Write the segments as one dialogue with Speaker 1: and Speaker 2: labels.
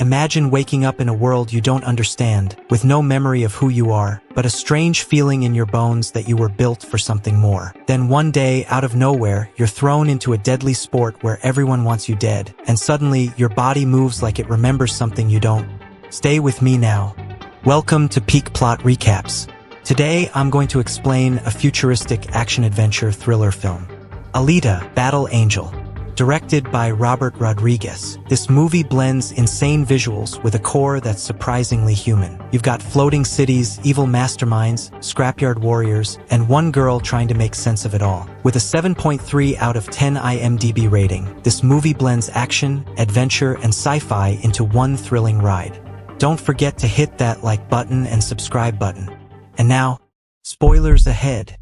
Speaker 1: Imagine waking up in a world you don't understand, with no memory of who you are, but a strange feeling in your bones that you were built for something more. Then one day, out of nowhere, you're thrown into a deadly sport where everyone wants you dead, and suddenly your body moves like it remembers something you don't. Stay with me now. Welcome to Peak Plot Recaps. Today, I'm going to explain a futuristic action-adventure thriller film, Alita: Battle Angel. Directed by Robert Rodriguez, this movie blends insane visuals with a core that's surprisingly human. You've got floating cities, evil masterminds, scrapyard warriors, and one girl trying to make sense of it all. With a 7.3 out of 10 IMDb rating, this movie blends action, adventure, and sci-fi into one thrilling ride. Don't forget to hit that like button and subscribe button. And now, spoilers ahead.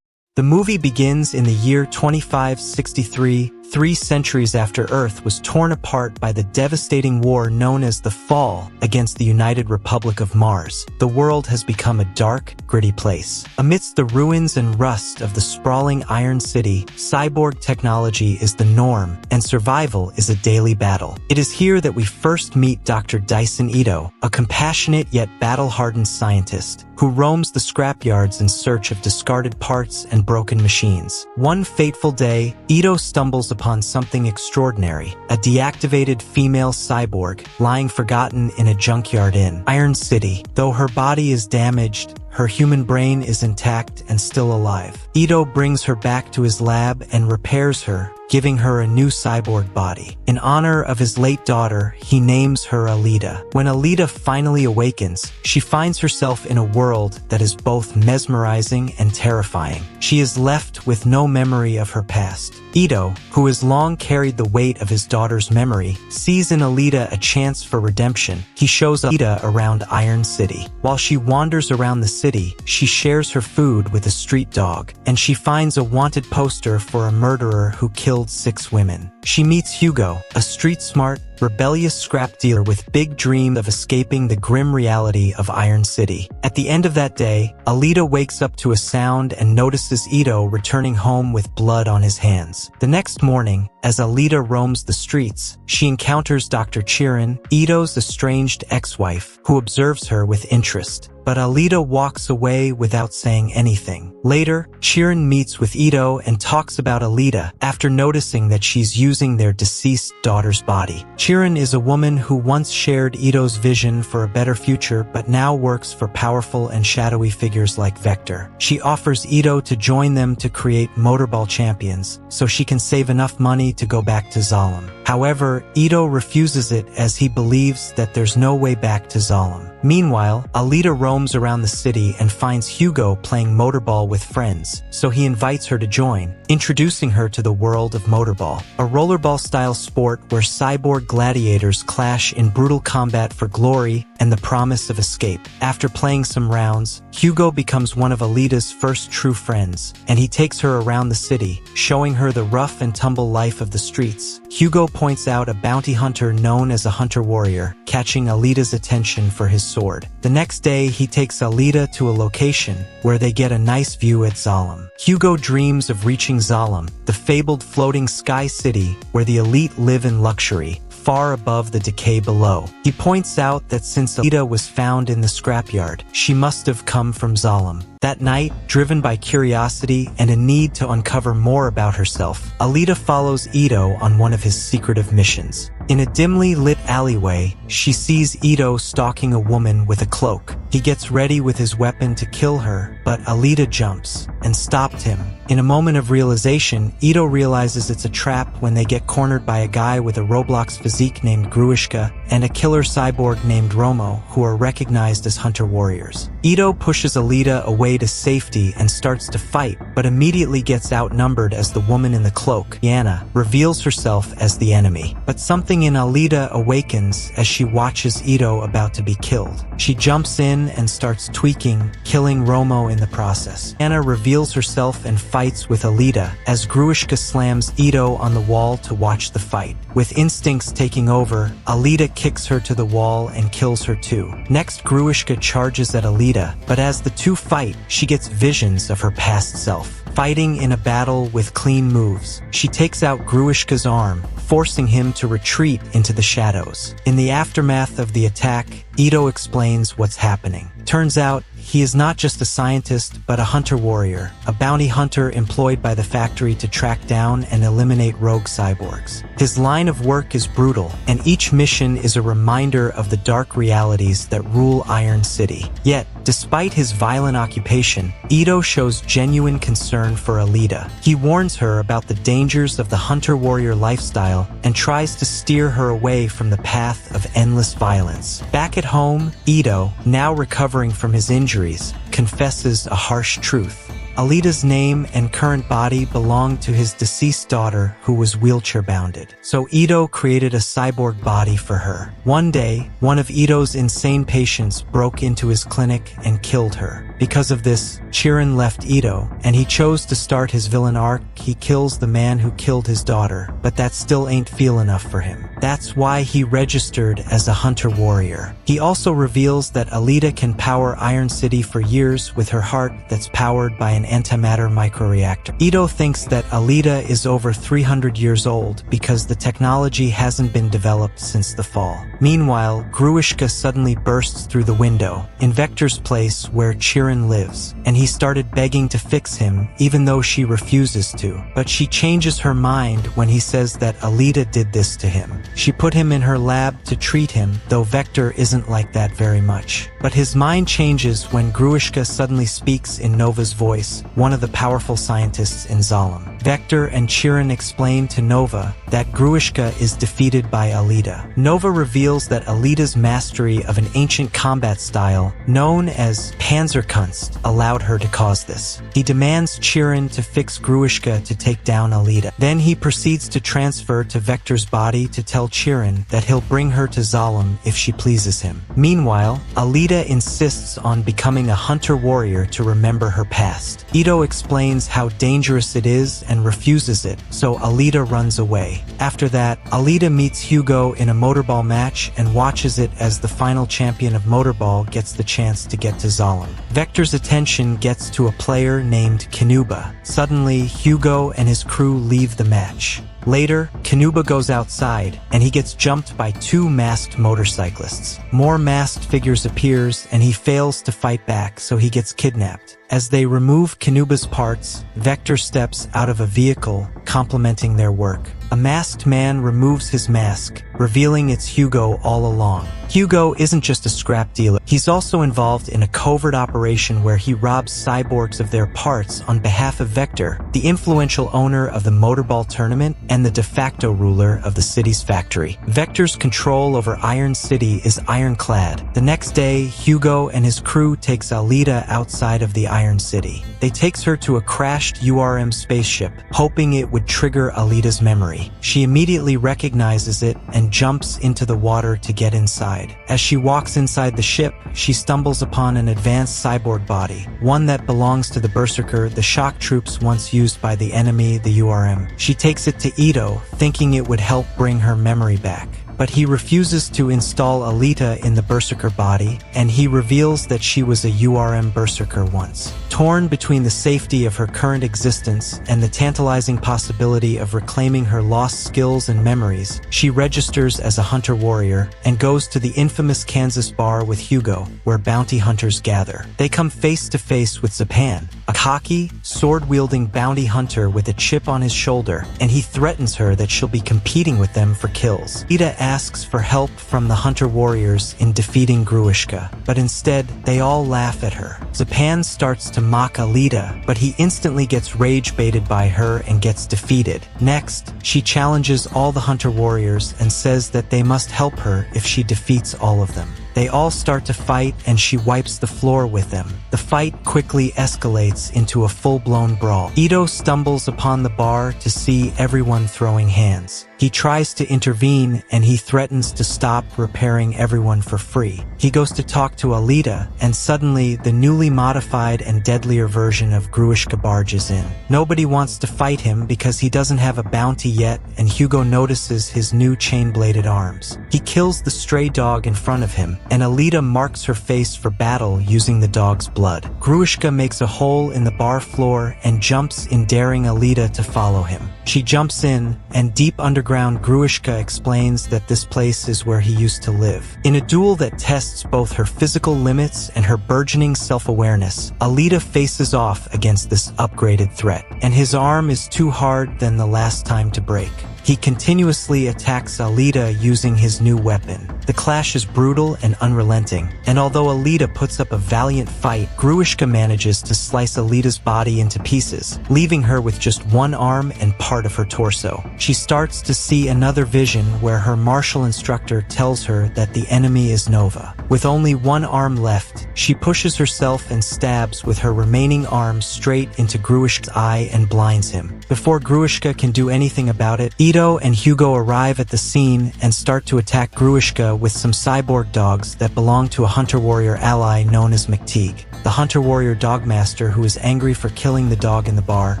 Speaker 1: The movie begins in the year 2563, 3 centuries after Earth was torn apart by the devastating war known as the Fall against the United Republic of Mars. The world has become a dark, gritty place. Amidst the ruins and rust of the sprawling Iron City, cyborg technology is the norm, and survival is a daily battle. It is here that we first meet Dr. Dyson Ito, a compassionate yet battle-hardened scientist who roams the scrapyards in search of discarded parts and broken machines. One fateful day, Ito stumbles upon something extraordinary, a deactivated female cyborg lying forgotten in a junkyard in Iron City. Though her body is damaged, her human brain is intact and still alive. Ito brings her back to his lab and repairs her, giving her a new cyborg body. In honor of his late daughter, he names her Alita. When Alita finally awakens, she finds herself in a world that is both mesmerizing and terrifying. She is left with no memory of her past. Ito, who has long carried the weight of his daughter's memory, sees in Alita a chance for redemption. He shows Alita around Iron City. While she wanders around the city, she shares her food with a street dog, and she finds a wanted poster for a murderer who killed 6 women. She meets Hugo, a street-smart, rebellious scrap dealer with big dreams of escaping the grim reality of Iron City. At the end of that day, Alita wakes up to a sound and notices Ito returning home with blood on his hands. The next morning, as Alita roams the streets, she encounters Dr. Chirin, Ito's estranged ex-wife, who observes her with interest. But Alita walks away without saying anything. Later, Chirin meets with Ito and talks about Alita after noticing that she's using their deceased daughter's body. Chirin is a woman who once shared Ito's vision for a better future but now works for powerful and shadowy figures like Vector. She offers Ito to join them to create Motorball Champions so she can save enough money to go back to Zalem. However, Ito refuses it as he believes that there's no way back to Zalem. Meanwhile, Alita roams around the city and finds Hugo playing motorball with friends, so he invites her to join, introducing her to the world of motorball, a rollerball-style sport where cyborg gladiators clash in brutal combat for glory and the promise of escape. After playing some rounds, Hugo becomes one of Alita's first true friends, and he takes her around the city, showing her the rough and tumble life of the streets. Hugo points out a bounty hunter known as a hunter warrior, catching Alita's attention for his sword. The next day, he takes Alita to a location where they get a nice view at Zalem. Hugo dreams of reaching Zalem, the fabled floating sky city where the elite live in luxury, far above the decay below. He points out that since Alita was found in the scrapyard, she must have come from Zalem. That night, driven by curiosity and a need to uncover more about herself, Alita follows Ito on one of his secretive missions. In a dimly lit alleyway, she sees Ito stalking a woman with a cloak. He gets ready with his weapon to kill her, but Alita jumps and stopped him. In a moment of realization, Ito realizes it's a trap when they get cornered by a guy with a Roblox physique named Gruishka and a killer cyborg named Romo, who are recognized as hunter warriors. Ito pushes Alita away to safety and starts to fight, but immediately gets outnumbered as the woman in the cloak, Yana, reveals herself as the enemy. But something in Alita awakens as she watches Ito about to be killed. She jumps in and starts tweaking, killing Romo in the process. Yana reveals herself and fights with Alita as Gruishka slams Ito on the wall to watch the fight. With instincts taking over, Alita kicks her to the wall and kills her too. Next, Gruishka charges at Alita, but as the two fight, she gets visions of her past self. fighting in a battle with clean moves. She takes out Gruishka's arm, forcing him to retreat into the shadows. In the aftermath of the attack, Ito explains what's happening. Turns out, he is not just a scientist, but a hunter-warrior, a bounty hunter employed by the factory to track down and eliminate rogue cyborgs. His line of work is brutal, and each mission is a reminder of the dark realities that rule Iron City. Yet, despite his violent occupation, Ito shows genuine concern for Alita. He warns her about the dangers of the hunter-warrior lifestyle and tries to steer her away from the path of endless violence. Back at home, Ito, now recovering from his injuries, confesses a harsh truth. Alita's name and current body belonged to his deceased daughter, who was wheelchair-bounded. So Ito created a cyborg body for her. One day, one of Ito's insane patients broke into his clinic and killed her. Because of this, Chirin left Ito, and he chose to start his villain arc. He kills the man who killed his daughter, but that still ain't feel enough for him. That's why he registered as a hunter-warrior. He also reveals that Alita can power Iron City for years with her heart that's powered by an antimatter microreactor. Ito thinks that Alita is over 300 years old because the technology hasn't been developed since the fall. Meanwhile, Gruishka suddenly bursts through the window, in Vector's place where Chirin lives, and he started begging to fix him even though she refuses to. But she changes her mind when he says that Alita did this to him. She put him in her lab to treat him, though Vector isn't like that very much. But his mind changes when Gruishka suddenly speaks in Nova's voice, one of the powerful scientists in Zalem. Vector and Chirin explain to Nova that Gruishka is defeated by Alita. Nova reveals that Alita's mastery of an ancient combat style known as Panzerkunst allowed her to cause this. He demands Chirin to fix Gruishka to take down Alita. Then he proceeds to transfer to Vector's body to tell Chirin that he'll bring her to Zalem if she pleases him. Meanwhile, Alita insists on becoming a hunter-warrior to remember her past. Ito explains how dangerous it is and refuses it, so Alita runs away. After that, Alita meets Hugo in a motorball match and watches it as the final champion of motorball gets the chance to get to Zalem. Vector's attention gets to a player named Kanuba. Suddenly, Hugo and his crew leave the match. Later, Kanuba goes outside, and he gets jumped by two masked motorcyclists. More masked figures appears, and he fails to fight back, so he gets kidnapped. As they remove Kanuba's parts, Vector steps out of a vehicle, complimenting their work. A masked man removes his mask, revealing it's Hugo all along. Hugo isn't just a scrap dealer. He's also involved in a covert operation where he robs cyborgs of their parts on behalf of Vector, the influential owner of the motorball tournament and the de facto ruler of the city's factory. Vector's control over Iron City is ironclad. The next day, Hugo and his crew takes Alita outside of the Iron City. They takes her to a crashed URM spaceship, hoping it would trigger Alita's memory. She immediately recognizes it and jumps into the water to get inside. As she walks inside the ship, she stumbles upon an advanced cyborg body, one that belongs to the Berserker, the shock troops once used by the enemy, the URM. She takes it to Ito, thinking it would help bring her memory back. But he refuses to install Alita in the Berserker body, and he reveals that she was a URM Berserker once. Torn between the safety of her current existence and the tantalizing possibility of reclaiming her lost skills and memories, she registers as a hunter-warrior and goes to the infamous Kansas bar with Hugo, where bounty hunters gather. They come face to face with Zapan, a cocky, sword-wielding bounty hunter with a chip on his shoulder, and he threatens her that she'll be competing with them for kills. Ida asks for help from the hunter-warriors in defeating Gruishka, but instead, they all laugh at her. Zapan starts to mock Alita, but he instantly gets rage-baited by her and gets defeated. Next, she challenges all the hunter-warriors and says that they must help her if she defeats all of them. They all start to fight and she wipes the floor with them. The fight quickly escalates into a full-blown brawl. Ito stumbles upon the bar to see everyone throwing hands. He tries to intervene and he threatens to stop repairing everyone for free. He goes to talk to Alita and suddenly the newly modified and deadlier version of Gruishka barges in. Nobody wants to fight him because he doesn't have a bounty yet and Hugo notices his new chain-bladed arms. He kills the stray dog in front of him and Alita marks her face for battle using the dog's blood. Gruishka makes a hole in the bar floor and jumps in, daring Alita to follow him. She jumps in, and deep underground Gruishka explains that this place is where he used to live. In a duel that tests both her physical limits and her burgeoning self-awareness, Alita faces off against this upgraded threat, and his arm is too hard than the last time to break. He continuously attacks Alita using his new weapon. The clash is brutal and unrelenting, and although Alita puts up a valiant fight, Gruishka manages to slice Alita's body into pieces, leaving her with just one arm and part of her torso. She starts to see another vision where her martial instructor tells her that the enemy is Nova. With only one arm left, she pushes herself and stabs with her remaining arm straight into Gruishka's eye and blinds him. Before Gruishka can do anything about it, Ito and Hugo arrive at the scene and start to attack Gruishka with some cyborg dogs that belong to a hunter-warrior ally known as McTeague, the hunter-warrior dogmaster who is angry for killing the dog in the bar,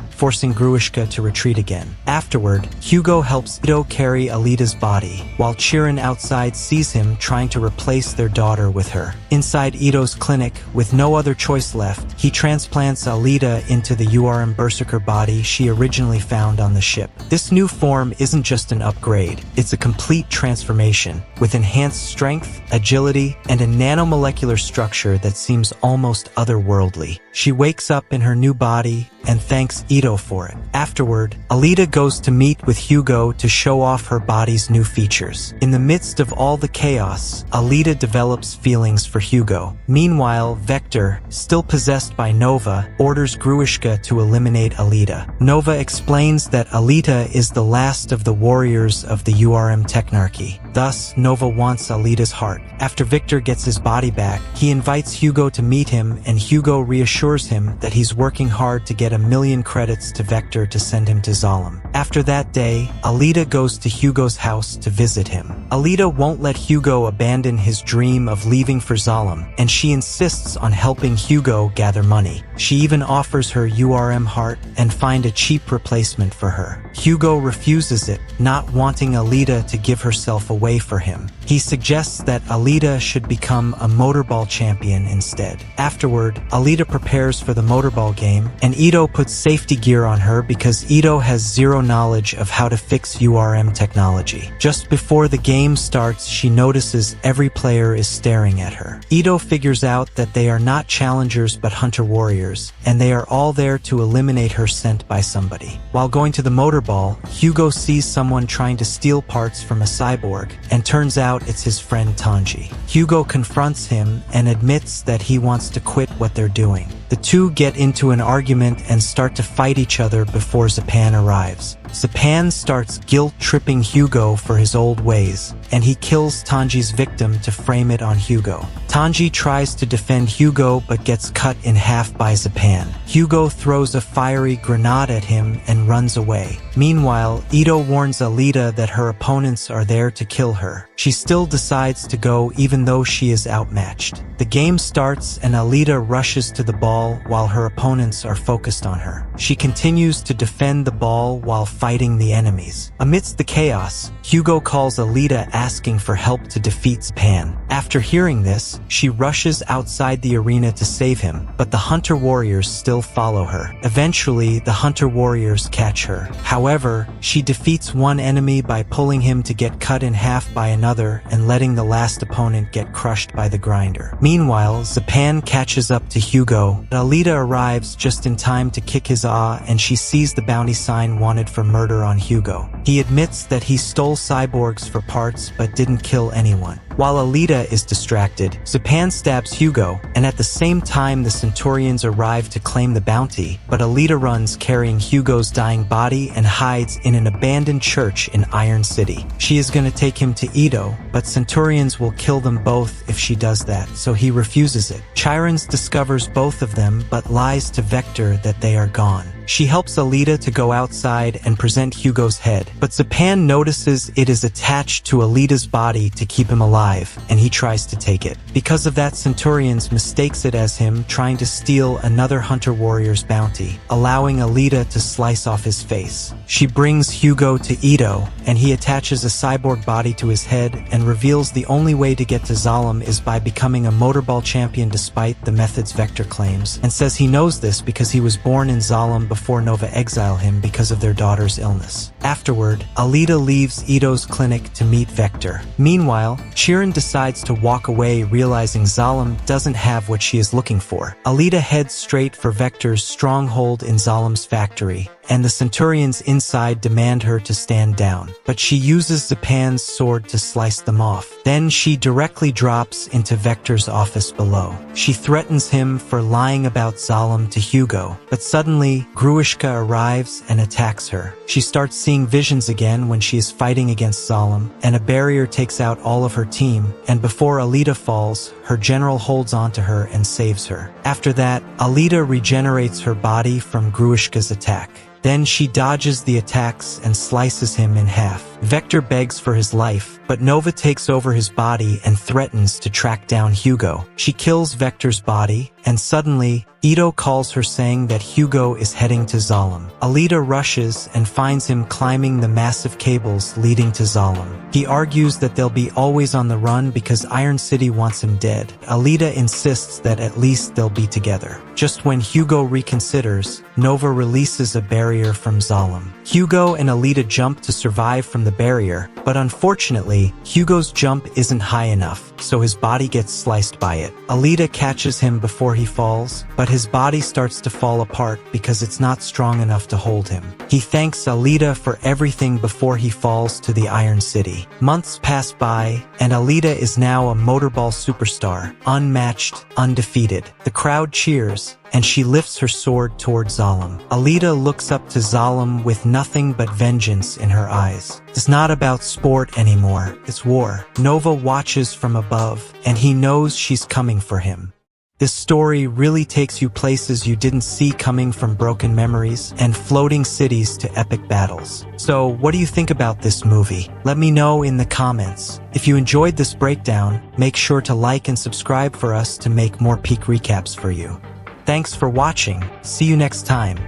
Speaker 1: forcing Gruishka to retreat again. Afterward, Hugo helps Ito carry Alita's body, while Chirin outside sees him trying to replace their daughter with her. Inside Ito's clinic, with no other choice left, he transplants Alita into the Berserker body she originally found on the ship. This new form isn't just an upgrade, it's a complete transformation, with enhanced strength, agility, and a nanomolecular structure that seems almost otherworldly. She wakes up in her new body and thanks Ito for it. Afterward, Alita goes to meet with Hugo to show off her body's new features. In the midst of all the chaos, Alita develops feelings for Hugo. Meanwhile, Vector, still possessed by Nova, orders Gruishka to eliminate Alita. Nova explains that Alita is the last of the warriors of the Technarchy. Thus, Nova wants Alita's heart. After Victor gets his body back, he invites Hugo to meet him, and Hugo reassures him that he's working hard to get 1,000,000 credits to Vector to send him to Zalem. After that day, Alita goes to Hugo's house to visit him. Alita won't let Hugo abandon his dream of leaving for Zalem, and she insists on helping Hugo gather money. She even offers her heart and find a cheap replacement for her. Hugo refuses it, not wanting Alita to give herself away for him. He suggests that Alita should become a motorball champion instead. Afterward, Alita prepares for the motorball game, and Ito puts safety gear on her because Ito has zero knowledge of how to fix technology. Just before the game starts, she notices every player is staring at her. Ito figures out that they are not challengers but hunter-warriors, and they are all there to eliminate her sent by somebody. While going to the motorball, Hugo sees someone trying to steal parts from a cyborg, and turns out it's his friend Tanji. Hugo confronts him and admits that he wants to quit what they're doing. The two get into an argument and start to fight each other before Zapan arrives. Zapan starts guilt-tripping Hugo for his old ways, and he kills Tanji's victim to frame it on Hugo. Tanji tries to defend Hugo but gets cut in half by Zapan. Hugo throws a fiery grenade at him and runs away. Meanwhile, Ito warns Alita that her opponents are there to kill her. She still decides to go even though she is outmatched. The game starts and Alita rushes to the ball while her opponents are focused on her. She continues to defend the ball while fighting the enemies. Amidst the chaos, Hugo calls Alita asking for help to defeat Zapan. After hearing this, she rushes outside the arena to save him, but the Hunter Warriors still follow her. Eventually, the Hunter Warriors catch her. However, she defeats one enemy by pulling him to get cut in half by another and letting the last opponent get crushed by the grinder. Meanwhile, Zapan catches up to Hugo, but Alita arrives just in time to kick his and she sees the bounty sign wanted for murder on Hugo. He admits that he stole cyborgs for parts but didn't kill anyone. While Alita is distracted, Zapan stabs Hugo, and at the same time the Centaurians arrive to claim the bounty, but Alita runs carrying Hugo's dying body and hides in an abandoned church in Iron City. She is going to take him to Ito, but Centaurians will kill them both if she does that, so he refuses it. Chirons discovers both of them but lies to Vector that they are gone. She helps Alita to go outside and present Hugo's head, but Zapan notices it is attached to Alita's body to keep him alive. alive, and he tries to take it. Because of that, Centurions mistakes it as him trying to steal another hunter warrior's bounty, allowing Alita to slice off his face. She brings Hugo to Ito, and he attaches a cyborg body to his head and reveals the only way to get to Zalem is by becoming a motorball champion despite the method's Vector claims, and says he knows this because he was born in Zalem before Nova exiled him because of their daughter's illness. Afterward, Alita leaves Ito's clinic to meet Vector. Meanwhile, Chiron decides to walk away, realizing Zalem doesn't have what she is looking for. Alita heads straight for Vector's stronghold in Zalem's factory, and the Centurions inside demand her to stand down. But she uses Zapan's sword to slice them off. Then she directly drops into Vector's office below. She threatens him for lying about Zalem to Hugo, but suddenly, Gruishka arrives and attacks her. She starts seeing visions again when she is fighting against Zalem, and a barrier takes out all of her team, and before Alita falls, her general holds onto her and saves her. After that, Alita regenerates her body from Gruishka's attack. Then she dodges the attacks and slices him in half. Vector begs for his life, but Nova takes over his body and threatens to track down Hugo. She kills Vector's body, and suddenly, Ito calls her saying that Hugo is heading to Zalem. Alita rushes and finds him climbing the massive cables leading to Zalem. He argues that they'll be always on the run because Iron City wants him dead. Alita insists that at least they'll be together. Just when Hugo reconsiders, Nova releases a barrier from Zalem. Hugo and Alita jump to survive from the barrier, but unfortunately, Hugo's jump isn't high enough, so his body gets sliced by it. Alita catches him before he falls, but his body starts to fall apart because it's not strong enough to hold him. He thanks Alita for everything before he falls to the Iron City. Months pass by, and Alita is now a motorball superstar, unmatched, undefeated. The crowd cheers, and she lifts her sword toward Zalem. Alita looks up to Zalem with nothing but vengeance in her eyes. It's not about sport anymore, it's war. Nova watches from above, and he knows she's coming for him. This story really takes you places you didn't see coming, from broken memories and floating cities to epic battles. So, what do you think about this movie? Let me know in the comments. If you enjoyed this breakdown, make sure to like and subscribe for us to make more peak recaps for you. Thanks for watching. See you next time.